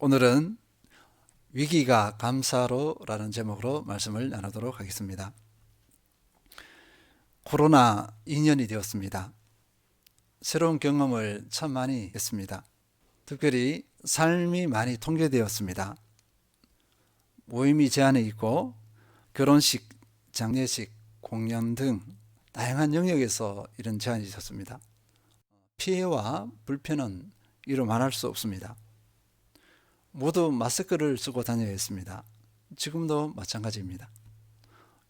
오늘은 위기가 감사로라는 제목으로 말씀을 나누도록 하겠습니다. 코로나 2년이 되었습니다. 새로운 경험을 참 많이 했습니다. 특별히 삶이 많이 통제되었습니다. 모임이 제한해 있고 결혼식, 장례식, 공연 등 다양한 영역에서 이런 제한이 있었습니다. 피해와 불편은 이루 말할 수 없습니다. 모두 마스크를 쓰고 다녀야 했습니다. 지금도 마찬가지입니다.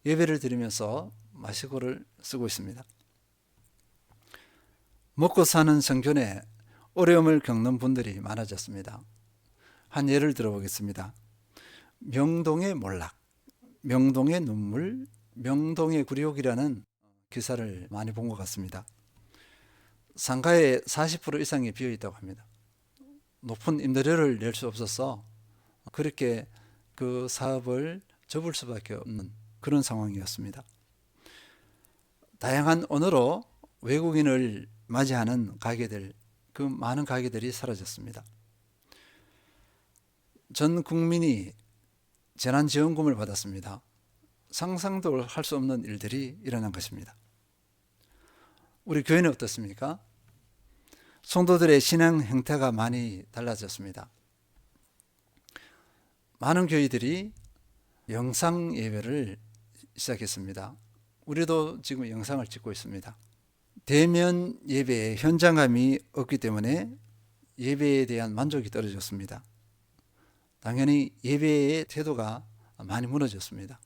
예배를 드리면서 마스크를 쓰고 있습니다. 먹고 사는 생존에 어려움을 겪는 분들이 많아졌습니다. 한 예를 들어보겠습니다. 명동의 몰락, 명동의 눈물, 명동의 굴욕이라는 기사를 많이 본 것 같습니다. 상가의 40% 이상이 비어 있다고 합니다. 높은 임대료를 낼 수 없어서 그렇게 그 사업을 접을 수밖에 없는 그런 상황이었습니다. 다양한 언어로 외국인을 맞이하는 가게들, 그 많은 가게들이 사라졌습니다. 전 국민이 재난지원금을 받았습니다. 상상도 할 수 없는 일들이 일어난 것입니다. 우리 교회는 어떻습니까? 성도들의 신앙 형태가 많이 달라졌습니다. 많은 교회들이 영상 예배를 시작했습니다. 우리도 지금 영상을 찍고 있습니다. 대면 예배의 현장감이 없기 때문에 예배에 대한 만족이 떨어졌습니다. 당연히 예배의 태도가 많이 무너졌습니다.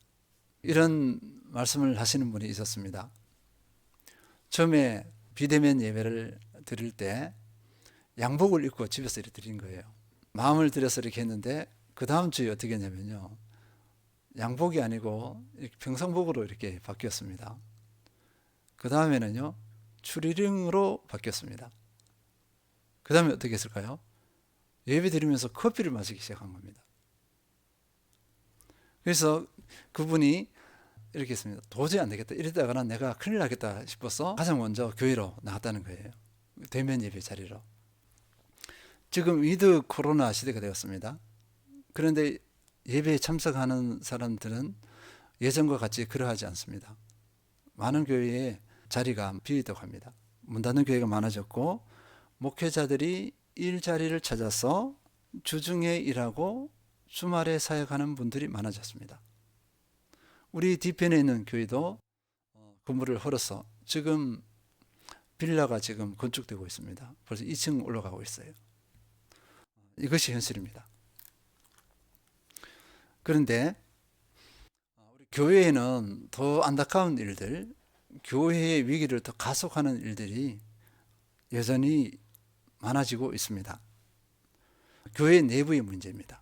이런 말씀을 하시는 분이 있었습니다. 처음에 비대면 예배를 드릴 때 양복을 입고 집에서 이렇게 드린 거예요. 마음을 들여서 이렇게 했는데 그 다음 주에 어떻게 했냐면요, 양복이 아니고 평상복으로 이렇게 바뀌었습니다. 그 다음에는요, 추리링으로 바뀌었습니다. 그 다음에 어떻게 했을까요? 예배 드리면서 커피를 마시기 시작한 겁니다. 그래서 그분이 이렇게 했습니다. 도저히 안 되겠다. 이러다가는 내가 큰일 나겠다 싶어서 가장 먼저 교회로 나갔다는 거예요. 대면 예배 자리로. 지금 위드 코로나 시대가 되었습니다. 그런데 예배에 참석하는 사람들은 예전과 같이 그러하지 않습니다. 많은 교회에 자리가 비어있다고 합니다. 문 닫는 교회가 많아졌고, 목회자들이 일자리를 찾아서 주중에 일하고 주말에 사역하는 분들이 많아졌습니다. 우리 뒤편에 있는 교회도 건물을 헐어서 지금 빌라가 지금 건축되고 있습니다. 벌써 2층 올라가고 있어요. 이것이 현실입니다. 그런데 우리 교회에는 더 안타까운 일들, 교회의 위기를 더 가속하는 일들이 여전히 많아지고 있습니다. 교회 내부의 문제입니다.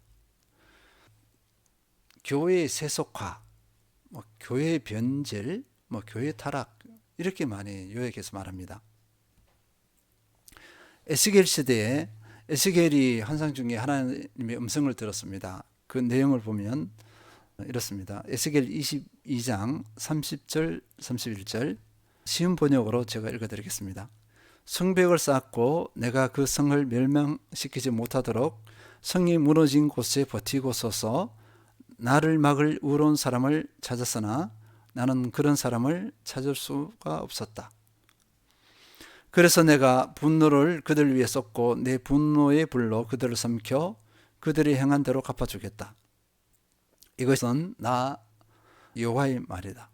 교회의 세속화, 교회 변절, 교회 타락, 이렇게 많이 요약해서 말합니다. 에스겔 시대에 에스겔이 환상 중에 하나님의 음성을 들었습니다. 그 내용을 보면 이렇습니다. 에스겔 22장 30절 31절 쉬운 번역으로 제가 읽어드리겠습니다. 성벽을 쌓고 내가 그 성을 멸망시키지 못하도록 성이 무너진 곳에 버티고 서서 나를 막을 의로운 사람을 찾았으나 나는 그런 사람을 찾을 수가 없었다. 그래서 내가 분노를 그들 위에 쏟고 내 분노의 불로 그들을 삼켜 그들이 행한 대로 갚아주겠다. 이것은 나 여호와의 말이다.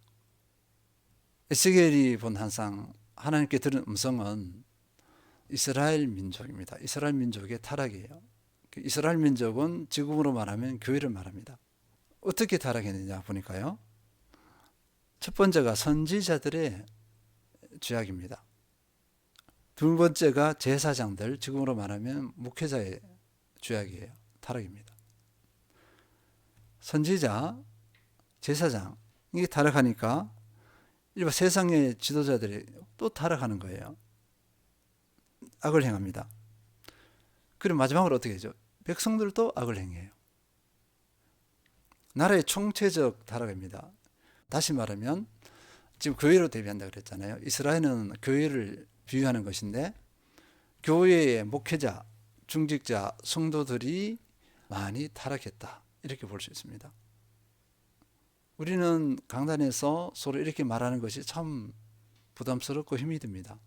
에스겔이 본 환상, 하나님께 들은 음성은 이스라엘 민족입니다. 이스라엘 민족의 타락이에요. 이스라엘 민족은 지금으로 말하면 교회를 말합니다. 어떻게 타락했느냐 보니까요, 첫 번째가 선지자들의 죄악입니다. 두 번째가 제사장들, 지금으로 말하면 목회자의 죄악이에요. 타락입니다. 선지자, 제사장, 이게 타락하니까 일반 세상의 지도자들이 또 타락하는 거예요. 악을 행합니다. 그리고 마지막으로 어떻게 하죠? 백성들도 악을 행해요. 나라의 총체적 타락입니다. 다시 말하면 지금 교회로 대비한다고 그랬잖아요. 이스라엘은 교회를 비유하는 것인데, 교회의 목회자, 중직자, 성도들이 많이 타락했다, 이렇게 볼 수 있습니다. 우리는 강단에서 서로 이렇게 말하는 것이 참 부담스럽고 힘이 듭니다.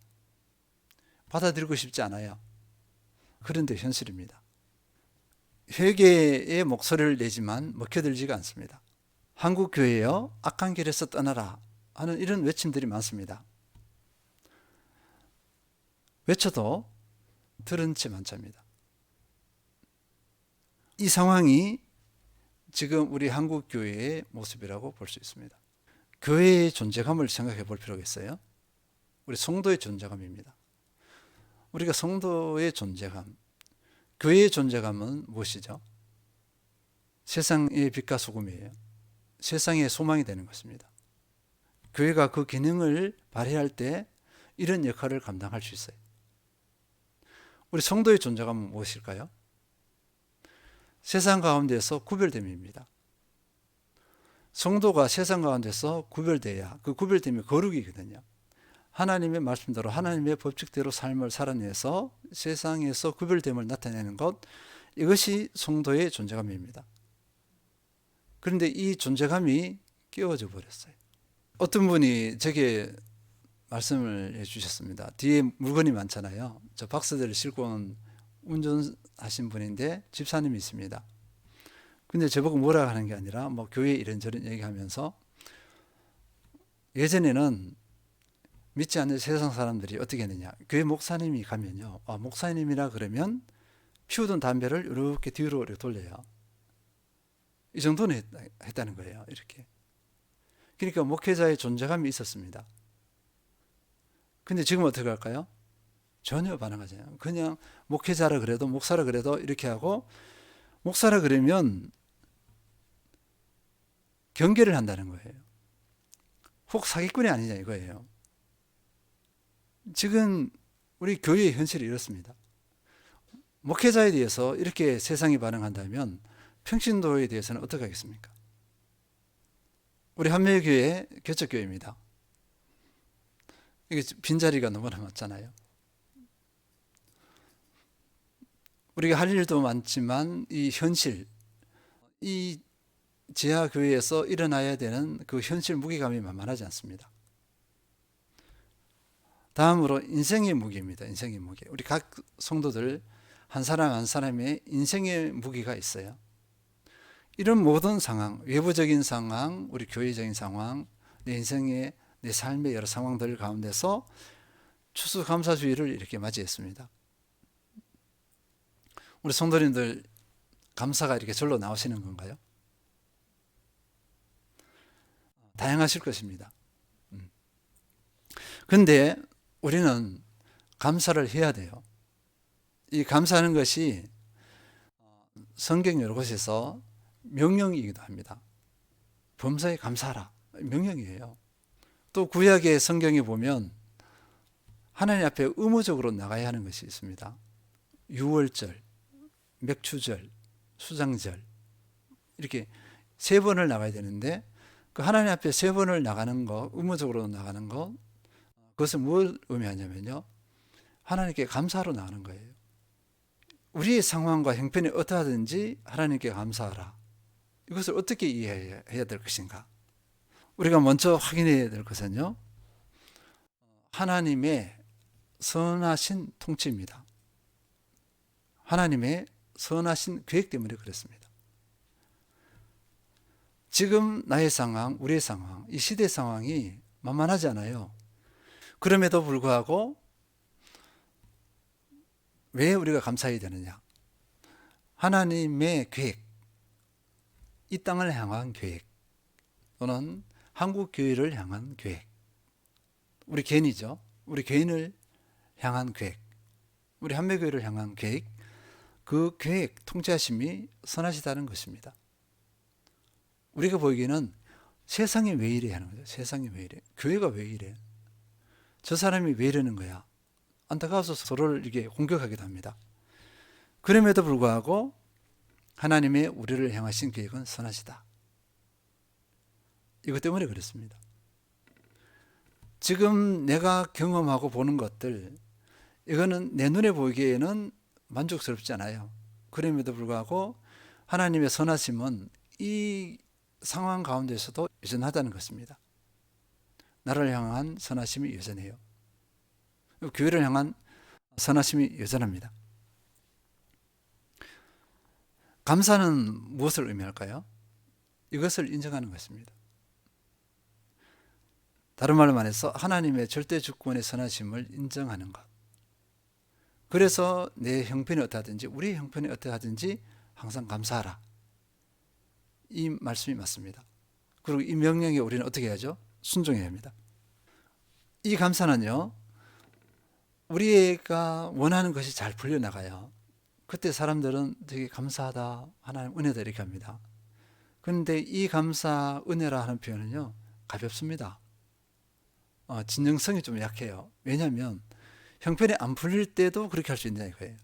받아들이고 싶지 않아요. 그런데 현실입니다. 회개의 목소리를 내지만 먹혀들지가 않습니다. 한국 교회여 악한 길에서 떠나라 하는 이런 외침들이 많습니다. 외쳐도 들은 채 만차입니다. 이 상황이 지금 우리 한국 교회의 모습이라고 볼 수 있습니다. 교회의 존재감을 생각해 볼 필요가 있어요. 우리 성도의 존재감입니다. 우리가 성도의 존재감, 교회의 존재감은 무엇이죠? 세상의 빛과 소금이에요. 세상의 소망이 되는 것입니다. 교회가 그 기능을 발휘할 때 이런 역할을 감당할 수 있어요. 우리 성도의 존재감은 무엇일까요? 세상 가운데서 구별됨입니다. 성도가 세상 가운데서 구별돼야, 그 구별됨이 거룩이거든요. 하나님의 말씀대로 하나님의 법칙대로 삶을 살아내서 세상에서 구별됨을 나타내는 것, 이것이 성도의 존재감입니다. 그런데 이 존재감이 깨어져 버렸어요. 어떤 분이 제게 말씀을 해주셨습니다. 뒤에 물건이 많잖아요. 저 박스들을 싣고 온 운전하신 분인데 집사님이 있습니다. 근데 저보고 뭐라 하는 게 아니라 뭐 교회 이런저런 얘기하면서, 예전에는 믿지 않는 세상 사람들이 어떻게 했느냐, 교회 목사님이 가면요, 목사님이라 그러면 피우던 담배를 이렇게 뒤로 이렇게 돌려요. 이 정도는 했다는 거예요. 이렇게. 그러니까 목회자의 존재감이 있었습니다. 근데 지금 어떻게 할까요? 전혀 반응하지 않아요. 그냥 목회자라 그래도, 목사라 그래도 이렇게 하고, 목사라 그러면 경계를 한다는 거예요. 혹 사기꾼이 아니냐 이거예요. 지금 우리 교회의 현실이 이렇습니다. 목회자에 대해서 이렇게 세상이 반응한다면 평신도에 대해서는 어떻게 하겠습니까? 우리 한매교회 개척교회입니다. 이게 빈자리가 너무나 많잖아요. 우리가 할 일도 많지만 이 현실, 이 지하교회에서 일어나야 되는 그 현실 무게감이 만만하지 않습니다. 다음으로 인생의 무게입니다. 인생의 무게. 우리 각 성도들 한 사람 한 사람의 인생의 무게가 있어요. 이런 모든 상황, 외부적인 상황, 우리 교회적인 상황, 내 인생의, 내 삶의 여러 상황들 가운데서 추수감사주의를 이렇게 맞이했습니다. 우리 성도님들 감사가 이렇게 절로 나오시는 건가요? 다양하실 것입니다. 그런데 우리는 감사를 해야 돼요. 이 감사하는 것이 성경 여러 곳에서 명령이기도 합니다. 범사에 감사하라, 명령이에요. 또 구약의 성경에 보면 하나님 앞에 의무적으로 나가야 하는 것이 있습니다. 유월절, 맥추절, 수장절, 이렇게 3번을 나가야 되는데, 그 하나님 앞에 3번을 나가는 거, 의무적으로 나가는 거, 그것은 뭘 의미하냐면요, 하나님께 감사하러 나가는 거예요. 우리의 상황과 형편이 어떠하든지 하나님께 감사하라. 이것을 어떻게 이해해야 될 것인가? 우리가 먼저 확인해야 될 것은요, 하나님의 선하신 통치입니다. 하나님의 선하신 계획 때문에 그렇습니다. 지금 나의 상황, 우리의 상황, 이 시대 상황이 만만하지 않아요. 그럼에도 불구하고 왜 우리가 감사해야 되느냐? 하나님의 계획, 이 땅을 향한 계획, 또는 한국 교회를 향한 계획, 우리 개인이죠. 우리 개인을 향한 계획, 우리 한매교회를 향한 계획, 그 계획, 통치하심이 선하시다는 것입니다. 우리가 보기에는 세상이 왜 이래 하는 거죠. 세상이 왜 이래? 교회가 왜 이래? 저 사람이 왜 이러는 거야? 안타까워서 서로를 이렇게 공격하기도 합니다. 그럼에도 불구하고 하나님의 우리를 향하신 계획은 선하시다. 이것 때문에 그렇습니다. 지금 내가 경험하고 보는 것들, 이거는 내 눈에 보기에는 만족스럽지 않아요. 그럼에도 불구하고 하나님의 선하심은 이 상황 가운데서도 여전하다는 것입니다. 나를 향한 선하심이 여전해요. 교회를 향한 선하심이 여전합니다. 감사는 무엇을 의미할까요? 이것을 인정하는 것입니다. 다른 말로 말해서 하나님의 절대 주권의 선하심을 인정하는 것. 그래서 내 형편이 어떠하든지 우리의 형편이 어떠하든지 항상 감사하라. 이 말씀이 맞습니다. 그리고 이 명령에 우리는 어떻게 해야죠? 순종해야 합니다. 이 감사는요, 우리가 원하는 것이 잘 풀려나가요. 그때 사람들은 되게 감사하다, 하나님 은혜다 이렇게 합니다. 그런데 이 감사, 은혜라 하는 표현은요, 가볍습니다. 진정성이 좀 약해요. 왜냐하면 형편이 안 풀릴 때도 그렇게 할 수 있냐 이거예요.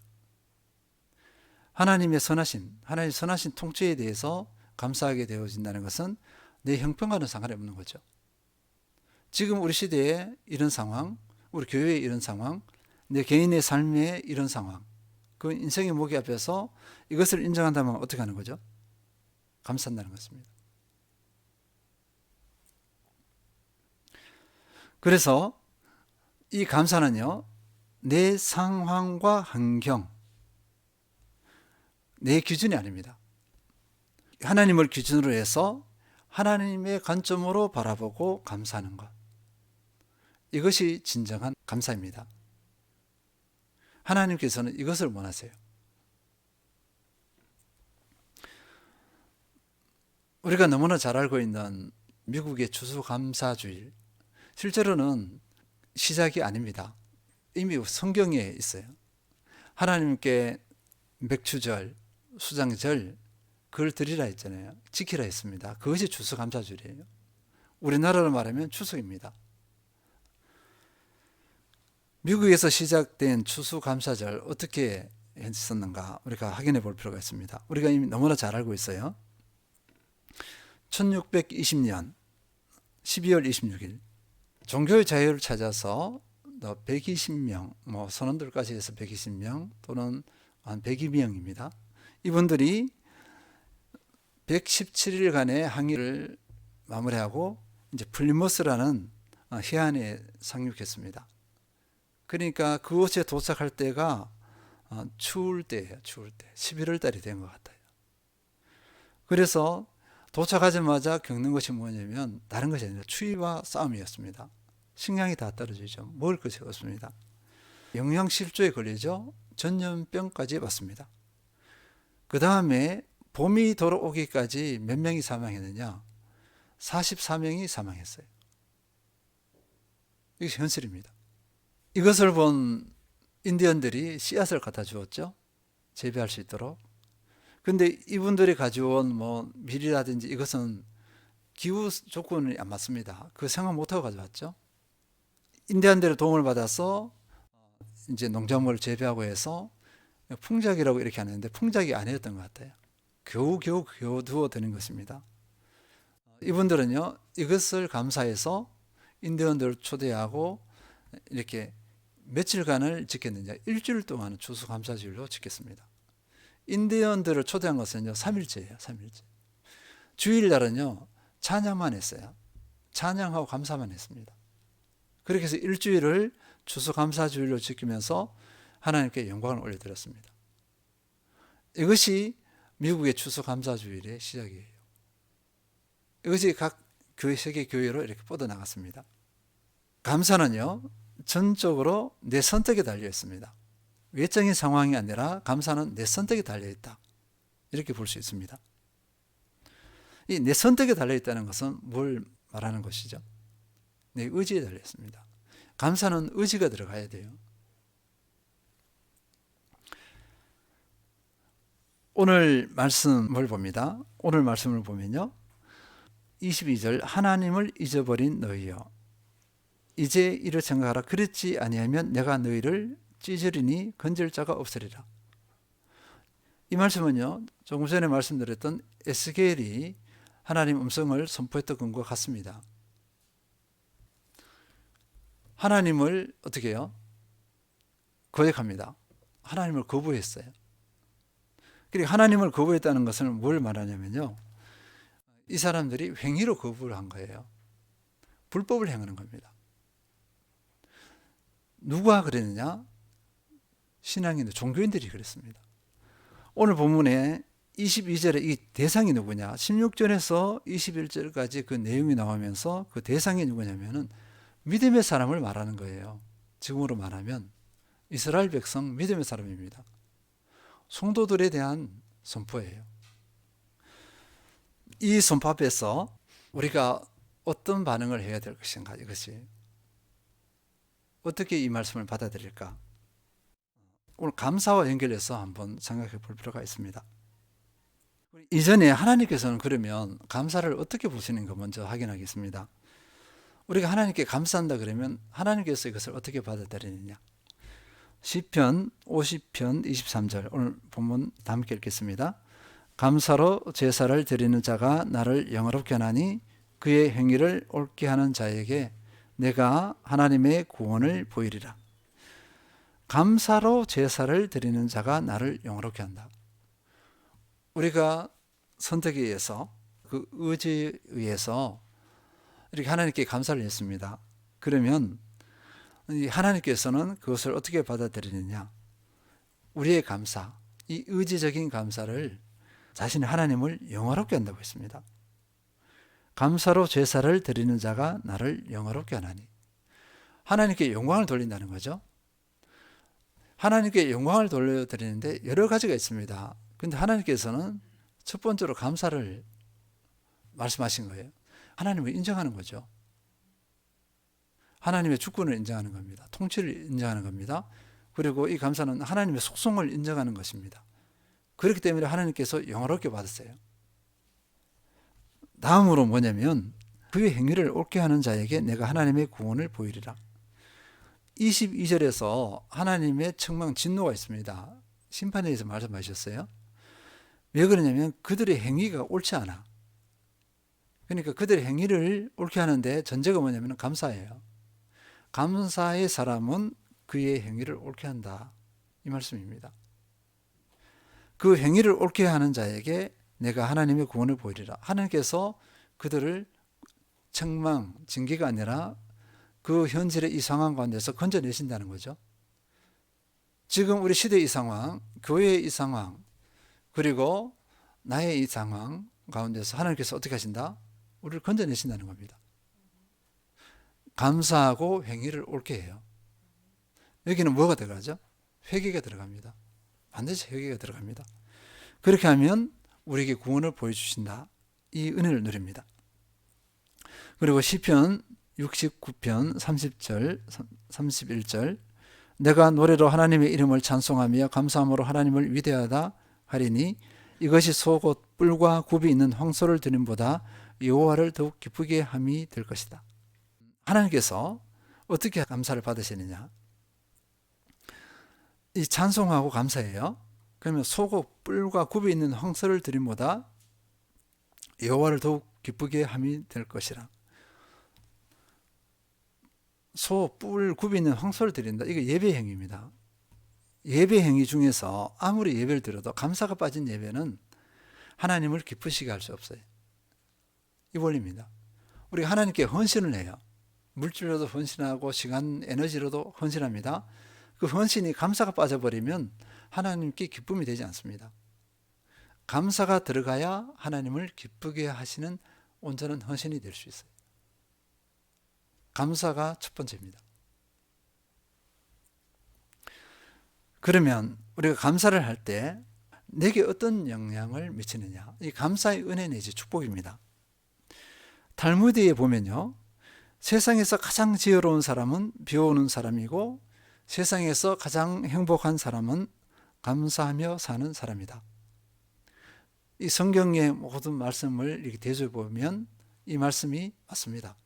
하나님의 선하심, 하나님의 선하신 통치에 대해서 감사하게 되어진다는 것은 내 형편과는 상관이 없는 거죠. 지금 우리 시대에 이런 상황, 우리 교회의 이런 상황, 내 개인의 삶의 이런 상황, 그 인생의 무게 앞에서 이것을 인정한다면 어떻게 하는 거죠? 감사한다는 것입니다. 그래서 이 감사는요, 내 상황과 환경, 내 기준이 아닙니다. 하나님을 기준으로 해서 하나님의 관점으로 바라보고 감사하는 것. 이것이 진정한 감사입니다. 하나님께서는 이것을 원하세요. 우리가 너무나 잘 알고 있는 미국의 추수감사주일, 실제로는 시작이 아닙니다. 이미 성경에 있어요. 하나님께 맥추절, 수장절, 그걸 드리라 했잖아요. 지키라 했습니다. 그것이 추수감사주일이에요. 우리나라로 말하면 추석입니다. 미국에서 시작된 추수감사절 어떻게 했었는가 우리가 확인해 볼 필요가 있습니다. 우리가 이미 너무나 잘 알고 있어요. 1620년 12월 26일 종교의 자유를 찾아서 120명, 선원들까지 해서 120명 또는 한 102명입니다. 이분들이 117일간의 항해를 마무리하고 이제 플리머스라는 해안에 상륙했습니다. 그러니까 그곳에 도착할 때가 추울 때예요. 추울 때. 11월 달이 된 것 같아요. 그래서 도착하자마자 겪는 것이 뭐냐면 다른 것이 아니라 추위와 싸움이었습니다. 식량이 다 떨어지죠. 먹을 것이 없습니다. 영양실조에 걸리죠. 전염병까지 왔습니다. 그 다음에 봄이 돌아오기까지 몇 명이 사망했느냐? 44명이 사망했어요. 이게 현실입니다. 이것을 본 인디언들이 씨앗을 갖다 주었죠. 재배할 수 있도록. 근데 이분들이 가져온 밀이라든지 이것은 기후 조건이 안 맞습니다. 그 생각 못하고 가져왔죠. 인디언들의 도움을 받아서 이제 농작물을 재배하고 해서 풍작이라고 이렇게 하는데 풍작이 아니었던 것 같아요. 겨우겨우 되는 것입니다. 이분들은요, 이것을 감사해서 인디언들을 초대하고 이렇게 며칠간을 지켰느냐, 일주일 동안 추수감사주일로 지켰습니다. 인디언들을 초대한 것은요, 3일째예요, 3일째. 주일날은요, 찬양만 했어요. 찬양하고 감사만 했습니다. 그렇게 해서 일주일을 추수감사주일로 지키면서 하나님께 영광을 올려드렸습니다. 이것이 미국의 추수감사주일의 시작이에요. 이것이 각 교회, 세계 교회로 이렇게 뻗어나갔습니다. 감사는요, 전적으로 내 선택에 달려 있습니다. 외적인 상황이 아니라 감사는 내 선택에 달려 있다. 이렇게 볼 수 있습니다. 이 내 선택에 달려 있다는 것은 뭘 말하는 것이죠? 내 의지에 달려 있습니다. 감사는 의지가 들어가야 돼요. 오늘 말씀을 봅니다. 오늘 말씀을 보면요, 22절 하나님을 잊어버린 너희여 이제 이를 생각하라. 그렇지 아니하면 내가 너희를 찢으리니 건질 자가 없으리라. 이 말씀은요, 조금 전에 말씀드렸던 에스겔이 하나님 음성을 선포했던 것과 같습니다. 하나님을 어떻게 해요? 거역합니다. 하나님을 거부했어요. 그리고 하나님을 거부했다는 것은 뭘 말하냐면요, 이 사람들이 행위로 거부를 한 거예요. 불법을 행하는 겁니다. 누가 그랬느냐? 신앙인들, 종교인들이 그랬습니다. 오늘 본문에 22절에 이 대상이 누구냐? 16절에서 21절까지 그 내용이 나오면서 그 대상이 누구냐면은 믿음의 사람을 말하는 거예요. 지금으로 말하면 이스라엘 백성 믿음의 사람입니다. 성도들에 대한 선포예요. 이 선포 앞에서 우리가 어떤 반응을 해야 될 것인가, 이것이 어떻게 이 말씀을 받아들일까? 오늘 감사와 연결해서 한번 생각해 볼 필요가 있습니다. 이전에 하나님께서는 그러면 감사를 어떻게 보시는가 먼저 확인하겠습니다. 우리가 하나님께 감사한다 그러면 하나님께서 이것을 어떻게 받아들이느냐? 시편 50편 23절, 오늘 본문 다 함께 읽겠습니다. 감사로 제사를 드리는 자가 나를 영화롭게 하나니 그의 행위를 옳게 하는 자에게 내가 하나님의 구원을 보이리라. 감사로 제사를 드리는 자가 나를 영화롭게 한다. 우리가 선택에 의해서, 그 의지에 의해서 이렇게 하나님께 감사를 했습니다. 그러면 하나님께서는 그것을 어떻게 받아들이느냐? 우리의 감사, 이 의지적인 감사를 자신의 하나님을 영화롭게 한다고 했습니다. 감사로 제사를 드리는 자가 나를 영화롭게 하나니, 하나님께 영광을 돌린다는 거죠. 하나님께 영광을 돌려드리는데 여러 가지가 있습니다. 그런데 하나님께서는 첫 번째로 감사를 말씀하신 거예요. 하나님을 인정하는 거죠. 하나님의 주권을 인정하는 겁니다. 통치를 인정하는 겁니다. 그리고 이 감사는 하나님의 속성을 인정하는 것입니다. 그렇기 때문에 하나님께서 영화롭게 받으세요. 다음으로 뭐냐면 그의 행위를 옳게 하는 자에게 내가 하나님의 구원을 보이리라. 22절에서 하나님의 책망 진노가 있습니다. 심판에 대해서 말씀하셨어요. 왜 그러냐면 그들의 행위가 옳지 않아. 그러니까 그들의 행위를 옳게 하는데 전제가 뭐냐면 감사예요. 감사의 사람은 그의 행위를 옳게 한다, 이 말씀입니다. 그 행위를 옳게 하는 자에게 내가 하나님의 구원을 보이리라. 하나님께서 그들을 책망, 징계가 아니라 그 현실의 이 상황 가운데서 건져내신다는 거죠. 지금 우리 시대의 이 상황, 교회의 이 상황, 그리고 나의 이 상황 가운데서 하나님께서 어떻게 하신다? 우리를 건져내신다는 겁니다. 감사하고 행위를 옳게 해요. 여기는 뭐가 들어가죠? 회개가 들어갑니다. 반드시 회개가 들어갑니다. 그렇게 하면 우리에게 구원을 보여주신다, 이 은혜를 누립니다. 그리고 시편 69편 30절 31절, 내가 노래로 하나님의 이름을 찬송하며 감사함으로 하나님을 위대하다 하리니 이것이 속옷 뿔과 굽이 있는 황소를 드림보다 여호와를 더욱 기쁘게 함이 될 것이다. 하나님께서 어떻게 감사를 받으시느냐? 이 찬송하고 감사해요. 그러면 속옷 뿔과 굽이 있는 황소를 드림보다 여호와를 더욱 기쁘게 함이 될 것이라. 소, 뿔, 굽이 있는 황소를 드린다. 이게 예배 행위입니다. 예배 행위 중에서 아무리 예배를 드려도 감사가 빠진 예배는 하나님을 기쁘시게 할 수 없어요. 이 원리입니다. 우리가 하나님께 헌신을 해요. 물질로도 헌신하고 시간, 에너지로도 헌신합니다. 그 헌신이 감사가 빠져버리면 하나님께 기쁨이 되지 않습니다. 감사가 들어가야 하나님을 기쁘게 하시는 온전한 헌신이 될 수 있어요. 감사가 첫 번째입니다. 그러면 우리가 감사를 할 때 내게 어떤 영향을 미치느냐? 이 감사의 은혜 내지 축복입니다. 탈무드에 보면요, 세상에서 가장 지혜로운 사람은 비오는 사람이고 세상에서 가장 행복한 사람은 감사하며 사는 사람이다. 이 성경의 모든 말씀을 이렇게 대조해 보면 이 말씀이 맞습니다.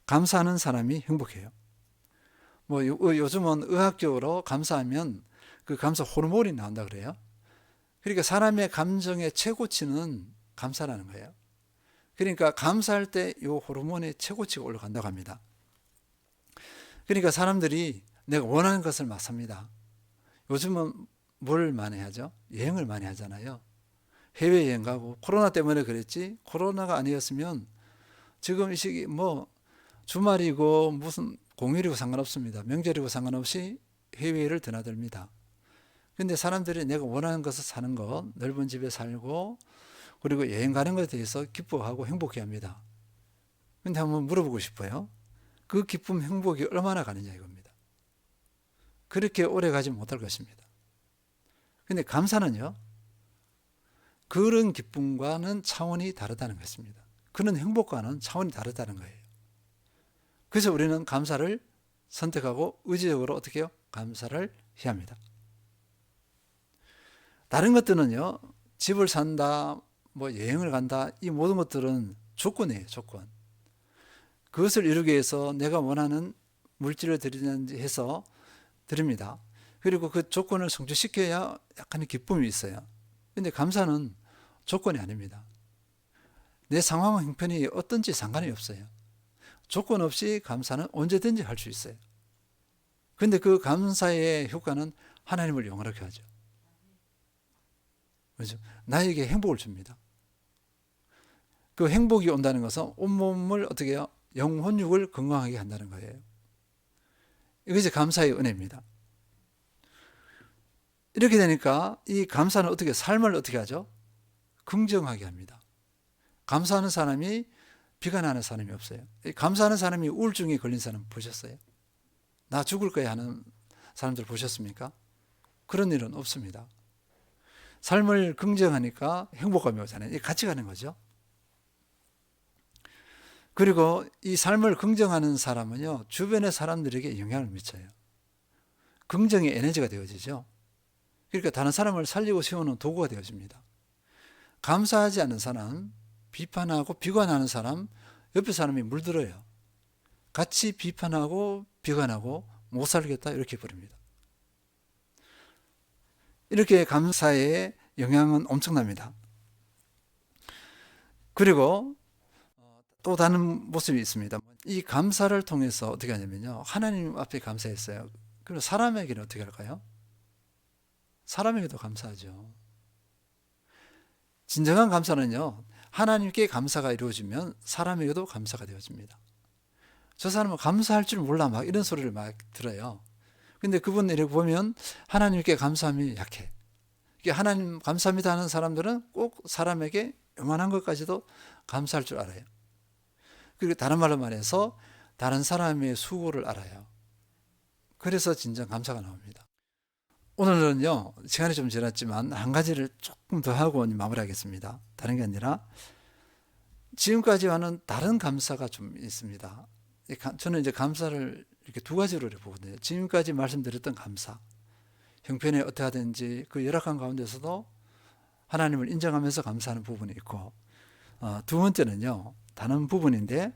감사하는 사람이 행복해요. 요즘은 의학적으로 감사하면 그 감사 호르몬이 나온다 그래요. 그러니까 사람의 감정의 최고치는 감사라는 거예요. 그러니까 감사할 때 이 호르몬의 최고치가 올라간다고 합니다. 그러니까 사람들이 내가 원하는 것을 막 삽니다. 요즘은 뭘 많이 하죠? 여행을 많이 하잖아요. 해외여행 가고, 코로나 때문에 그랬지, 코로나가 아니었으면 지금 이 시기 뭐 주말이고 무슨 공휴일이고 상관없습니다. 명절이고 상관없이 해외를 드나듭니다. 근데 사람들이 내가 원하는 것을 사는 것, 넓은 집에 살고, 그리고 여행 가는 것에 대해서 기뻐하고 행복해 합니다. 근데 한번 물어보고 싶어요. 그 기쁨, 행복이 얼마나 가느냐 이겁니다. 그렇게 오래 가지 못할 것입니다. 근데 감사는요, 그런 기쁨과는 차원이 다르다는 것입니다. 그런 행복과는 차원이 다르다는 거예요. 그래서 우리는 감사를 선택하고 의지적으로 어떻게 해요? 감사를 해야 합니다. 다른 것들은요, 집을 산다, 뭐 여행을 간다, 이 모든 것들은 조건이에요, 조건. 그것을 이루기 위해서 내가 원하는 물질을 드리는지 해서 드립니다. 그리고 그 조건을 성취시켜야 약간의 기쁨이 있어요. 근데 감사는 조건이 아닙니다. 내 상황 형편이 어떤지 상관이 없어요. 조건 없이 감사는 언제든지 할 수 있어요. 근데 그 감사의 효과는 하나님을 영화롭게 하죠. 그렇죠? 나에게 행복을 줍니다. 그 행복이 온다는 것은 온몸을 어떻게 해요? 영혼육을 건강하게 한다는 거예요. 이것이 감사의 은혜입니다. 이렇게 되니까 이 감사는 어떻게, 삶을 어떻게 하죠? 긍정하게 합니다. 감사하는 사람이 비관하는 사람이 없어요. 감사하는 사람이 우울증에 걸린 사람 보셨어요? 나 죽을 거야 하는 사람들 보셨습니까? 그런 일은 없습니다. 삶을 긍정하니까 행복감이 오잖아요. 같이 가는 거죠. 그리고 이 삶을 긍정하는 사람은요, 주변의 사람들에게 영향을 미쳐요. 긍정의 에너지가 되어지죠. 그러니까 다른 사람을 살리고 세우는 도구가 되어집니다. 감사하지 않는 사람, 비판하고 비관하는 사람, 옆에 사람이 물들어요. 같이 비판하고 비관하고 못 살겠다 이렇게 버립니다. 이렇게 감사의 영향은 엄청납니다. 그리고 또 다른 모습이 있습니다. 이 감사를 통해서 어떻게 하냐면요, 하나님 앞에 감사했어요. 그리고 사람에게는 어떻게 할까요? 사람에게도 감사하죠. 진정한 감사는요, 하나님께 감사가 이루어지면 사람에게도 감사가 되어집니다. 저 사람은 감사할 줄 몰라 막 이런 소리를 막 들어요. 근데 그분 이렇게 보면 하나님께 감사함이 약해. 하나님 감사합니다 하는 사람들은 꼭 사람에게 요만한 것까지도 감사할 줄 알아요. 그리고 다른 말로 말해서 다른 사람의 수고를 알아요. 그래서 진정 감사가 나옵니다. 오늘은요, 시간이 좀 지났지만 한 가지를 조금 더 하고 마무리하겠습니다. 다른 게 아니라 지금까지와는 다른 감사가 좀 있습니다. 저는 이제 감사를 이렇게 두 가지로 보거든요. 지금까지 말씀드렸던 감사, 형편이 어떻게 하든지 그 열악한 가운데서도 하나님을 인정하면서 감사하는 부분이 있고, 두 번째는요, 다른 부분인데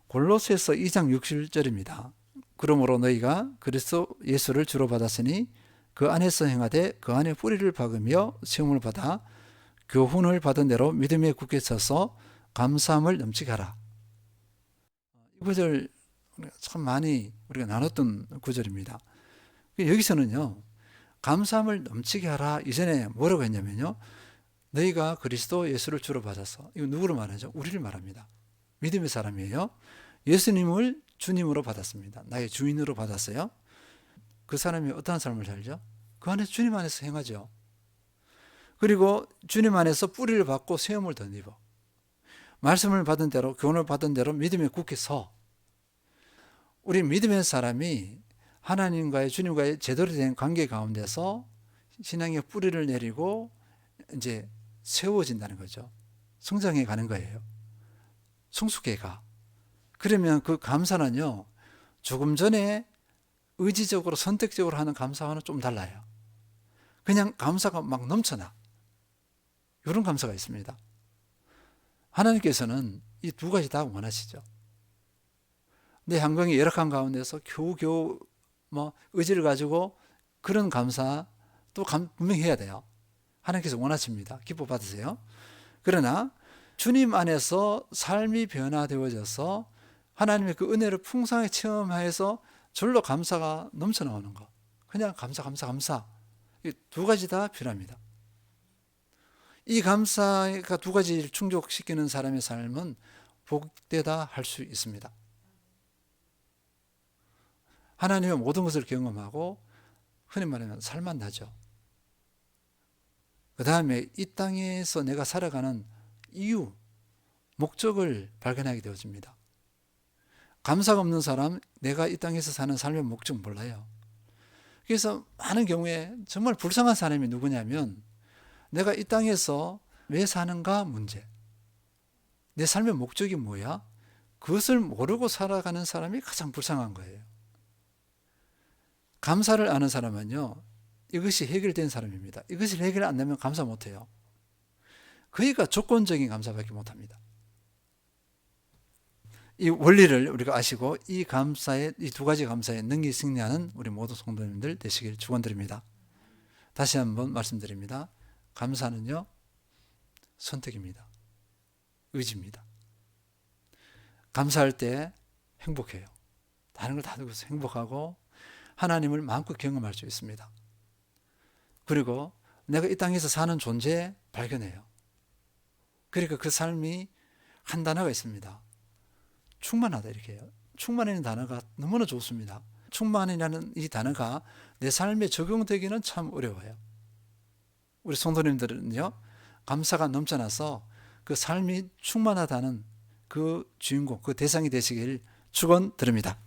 골로새서 2장 6절입니다. 그러므로 너희가 그리스도 예수를 주로 받았으니 그 안에서 행하되 그 안에 뿌리를 박으며 시험을 받아 교훈을 받은 대로 믿음에 굳게 서서 감사함을 넘치게 하라. 이 구절 참 많이 우리가 나눴던 구절입니다. 여기서는요, 감사함을 넘치게 하라 이전에 뭐라고 했냐면요, 너희가 그리스도 예수를 주로 받았어. 이거 누구를 말하죠? 우리를 말합니다. 믿음의 사람이에요. 예수님을 주님으로 받았습니다. 나의 주인으로 받았어요. 그 사람이 어떠한 삶을 살죠? 그 안에서 주님 안에서 행하죠. 그리고 주님 안에서 뿌리를 받고 세움을 덧입어. 말씀을 받은 대로, 교훈을 받은 대로 믿음에 굳게 서. 우리 믿음의 사람이 하나님과의, 주님과의 제대로 된 관계 가운데서 신앙의 뿌리를 내리고 이제 세워진다는 거죠. 성장해 가는 거예요. 성숙해 가. 그러면 그 감사는요, 조금 전에 의지적으로 선택적으로 하는 감사와는 좀 달라요. 그냥 감사가 막 넘쳐나. 이런 감사가 있습니다. 하나님께서는 이 두 가지 다 원하시죠. 내 환경이 열악한 가운데서 겨우겨우 의지를 가지고 그런 감사 또 분명히 해야 돼요. 하나님께서 원하십니다. 기뻐 받으세요. 그러나 주님 안에서 삶이 변화되어져서 하나님의 그 은혜를 풍성하게 체험해서 절로 감사가 넘쳐나오는 거. 그냥 감사. 이 두 가지 다 필요합니다. 이 감사가 두 가지를 충족시키는 사람의 삶은 복되다 할 수 있습니다. 하나님의 모든 것을 경험하고 흔히 말하면 살만 나죠. 그 다음에 이 땅에서 내가 살아가는 이유, 목적을 발견하게 되어집니다. 감사가 없는 사람, 내가 이 땅에서 사는 삶의 목적 몰라요. 그래서 많은 경우에 정말 불쌍한 사람이 누구냐면 내가 이 땅에서 왜 사는가 문제, 내 삶의 목적이 뭐야? 그것을 모르고 살아가는 사람이 가장 불쌍한 거예요. 감사를 아는 사람은요, 이것이 해결된 사람입니다. 이것이 해결 안 되면 감사 못해요. 그러니까 조건적인 감사밖에 못합니다. 이 원리를 우리가 아시고 이 감사의, 이 두 가지 감사의 능히 승리하는 우리 모든 성도님들 되시길 축원드립니다. 다시 한번 말씀드립니다. 감사는요, 선택입니다. 의지입니다. 감사할 때 행복해요. 다른 걸 다 두고서 행복하고 하나님을 마음껏 경험할 수 있습니다. 그리고 내가 이 땅에서 사는 존재 발견해요. 그러니까 그 삶이 한 단어가 있습니다. 충만하다 이렇게 해요. 충만이라는 단어가 너무나 좋습니다. 충만이라는 이 단어가 내 삶에 적용되기는 참 어려워요. 우리 성도님들은요, 감사가 넘쳐나서 그 삶이 충만하다는 그 주인공, 그 대상이 되시길 축원드립니다.